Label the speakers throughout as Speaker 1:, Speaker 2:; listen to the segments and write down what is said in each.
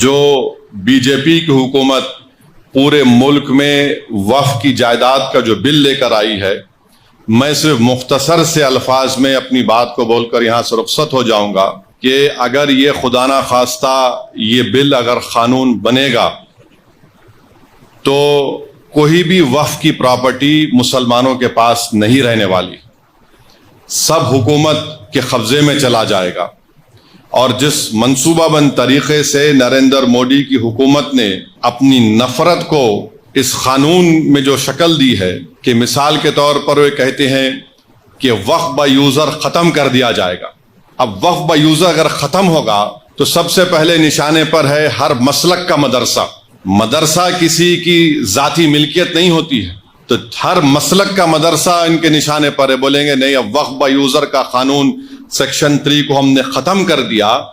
Speaker 1: جو B J پی کی حکومت پورے ملک میں وقف کی جائیداد کا جو بل لے کر آئی ہے، میں صرف مختصر سے الفاظ میں اپنی بات کو بول کر یہاں سے رخصت ہو جاؤں گا کہ اگر یہ خدا نہ خواستہ یہ بل اگر قانون بنے گا تو کوئی بھی وقف کی پراپرٹی مسلمانوں کے پاس نہیں رہنے والی، سب حکومت کے قبضے میں چلا جائے گا۔ اور جس منصوبہ بند طریقے سے نریندر مودی کی حکومت نے اپنی نفرت کو اس قانون میں جو شکل دی ہے کہ مثال کے طور پر وہ کہتے ہیں کہ وقف بائی یوزر ختم کر دیا جائے گا۔ اب وقف بائی یوزر اگر ختم ہوگا تو سب سے پہلے نشانے پر ہے ہر مسلک کا مدرسہ۔ مدرسہ کسی کی ذاتی ملکیت نہیں ہوتی ہے، تو ہر مسلک کا مدرسہ ان کے نشانے پر ہے۔ بولیں گے نہیں، اب وقف بائی یوزر کا قانون سیکشن 3 کو ہم نے ختم کر دیا،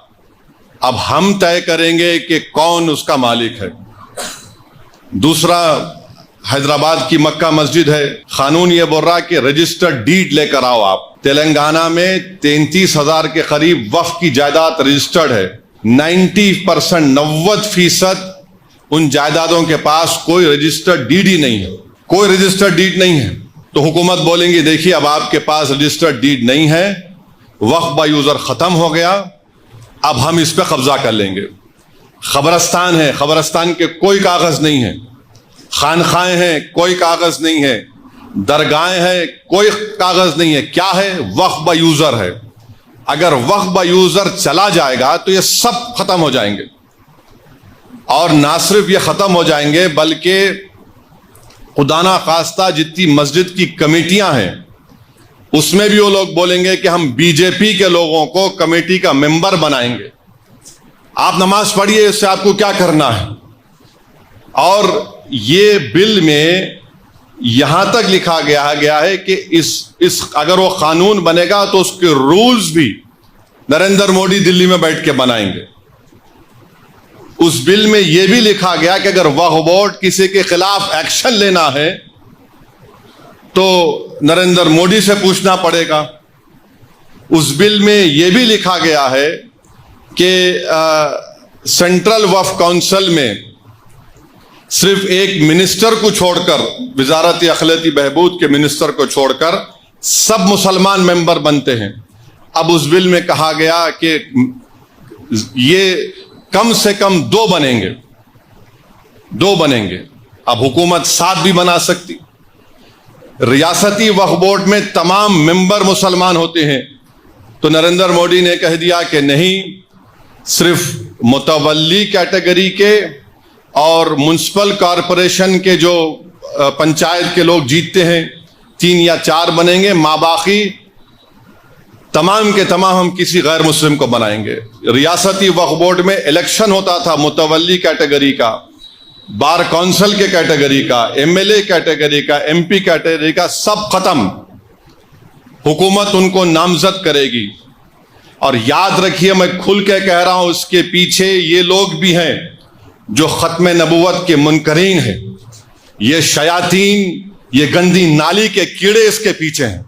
Speaker 1: اب ہم طے کریں گے کہ کون اس کا مالک ہے۔ دوسرا، حیدرآباد کی مکہ مسجد ہے، قانون یہ بول رہا کہ رجسٹرڈ ڈیڈ لے کر آؤ آپ۔ تلنگانہ میں 33,000 کے قریب وقف کی جائیداد رجسٹرڈ ہے، 90% ان جائیدادوں کے پاس کوئی رجسٹرڈ ڈیڈ ہی نہیں ہے، کوئی رجسٹرڈ ڈیڈ نہیں ہے۔ تو حکومت بولیں گی دیکھیے اب آپ کے پاس رجسٹرڈ ڈیڈ نہیں ہے، وقف بائی یوزر ختم ہو گیا، اب ہم اس پہ قبضہ کر لیں گے۔ قبرستان ہے، قبرستان کے کوئی کاغذ نہیں ہے، خانقاہیں ہیں، کوئی کاغذ نہیں ہے، درگاہیں ہیں، کوئی کاغذ نہیں ہے، کیا ہے؟ وقف بائی یوزر ہے۔ اگر وقف بائی یوزر چلا جائے گا تو یہ سب ختم ہو جائیں گے، اور نہ صرف یہ ختم ہو جائیں گے بلکہ خدا نہ خواستہ جتنی مسجد کی کمیٹیاں ہیں اس میں بھی وہ لوگ بولیں گے کہ ہم بی جے پی کے لوگوں کو کمیٹی کا ممبر بنائیں گے۔ آپ نماز پڑھیے، اس سے آپ کو کیا کرنا ہے؟ اور یہ بل میں یہاں تک لکھا گیا ہے کہ اس اگر وہ قانون بنے گا تو اس کے رولز بھی نریندر مودی دلی میں بیٹھ کے بنائیں گے۔ اس بل میں یہ بھی لکھا گیا کہ اگر وقف بورڈ کسی کے خلاف ایکشن لینا ہے تو نریندر مودی سے پوچھنا پڑے گا۔ اس بل میں یہ بھی لکھا گیا ہے کہ سینٹرل وقف کونسل میں صرف ایک منسٹر کو چھوڑ کر، وزارت اقلیتی بہبود کے منسٹر کو چھوڑ کر سب مسلمان ممبر بنتے ہیں۔ اب اس بل میں کہا گیا کہ یہ کم سے کم 2 بنیں گے، 2 بنیں گے۔ اب حکومت 7 بھی بنا سکتی۔ ریاستی وقف بورڈ میں تمام ممبر مسلمان ہوتے ہیں، تو نریندر مودی نے کہہ دیا کہ نہیں، صرف متولی کیٹیگری کے اور میونسپل کارپوریشن کے جو پنچایت کے لوگ جیتتے ہیں 3 یا 4 بنیں گے، باقی تمام کے تمام ہم کسی غیر مسلم کو بنائیں گے۔ ریاستی وقف بورڈ میں الیکشن ہوتا تھا متولی کیٹیگری کا، بار کونسل کے کیٹیگری کا، ایم ایل اے کیٹیگری کا، ایم پی کیٹیگری کا، سب ختم۔ حکومت ان کو نامزد کرے گی۔ اور یاد رکھیے، میں کھل کے کہہ رہا ہوں، اس کے پیچھے یہ لوگ بھی ہیں جو ختم نبوت کے منکرین ہیں، یہ شیاطین، یہ گندی نالی کے کیڑے اس کے پیچھے ہیں۔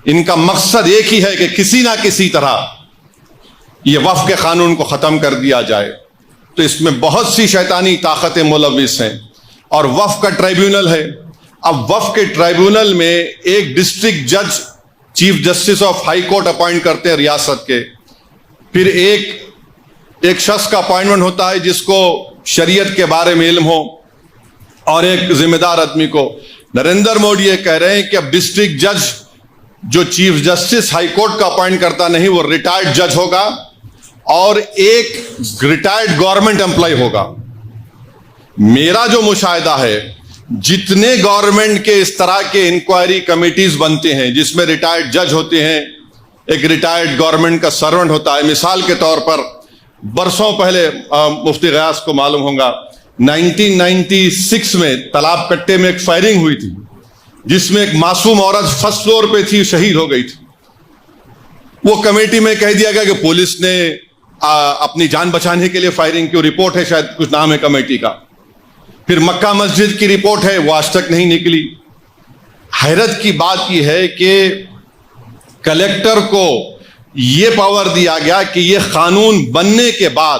Speaker 1: ان کا مقصد ایک ہی ہے کہ کسی نہ کسی طرح یہ وقف کے قانون کو ختم کر دیا جائے۔ تو اس میں بہت سی شیطانی طاقتیں ملوث ہیں، اور وقف کا ٹرائیبیونل ہے۔ اب وقف کے ٹرائیبیونل میں ایک ڈسٹرکٹ جج chief justice of high court appoint کرتے ہیں ریاست کے، پھر ایک شخص کا اپوائنٹمنٹ ہوتا ہے جس کو شریعت کے بارے میں علم ہو، اور ایک ذمہ دار آدمی کو۔ نریندر مودی یہ کہہ رہے ہیں کہ اب ڈسٹرکٹ جج جو چیف جسٹس ہائی کورٹ کا اپوائنٹ کرتا نہیں، وہ ریٹائرڈ جج ہوگا، اور ایک ریٹائرڈ گورنمنٹ امپلائی ہوگا۔ میرا جو مشاہدہ ہے، جتنے گورنمنٹ کے اس طرح کے انکوائری کمیٹیز بنتے ہیں جس میں ریٹائرڈ جج ہوتے ہیں، ایک ریٹائرڈ گورنمنٹ کا سرونٹ ہوتا ہے۔ مثال کے طور پر برسوں پہلے مفتی غیاث کو معلوم ہوگا، 1996 میں تالاب کٹے میں ایک فائرنگ ہوئی تھی جس میں ایک معصوم عورت فرسٹ فلور پہ تھی، شہید ہو گئی تھی۔ وہ کمیٹی میں کہہ دیا گیا کہ پولیس نے اپنی جان بچانے کے لیے فائرنگ کی، رپورٹ ہے، شاید کچھ نام ہے کمیٹی کا۔ پھر مکہ مسجد کی رپورٹ ہے، وہ آج تک نہیں نکلی۔ حیرت کی بات یہ ہے کہ کلیکٹر کو یہ پاور دیا گیا کہ یہ قانون بننے کے بعد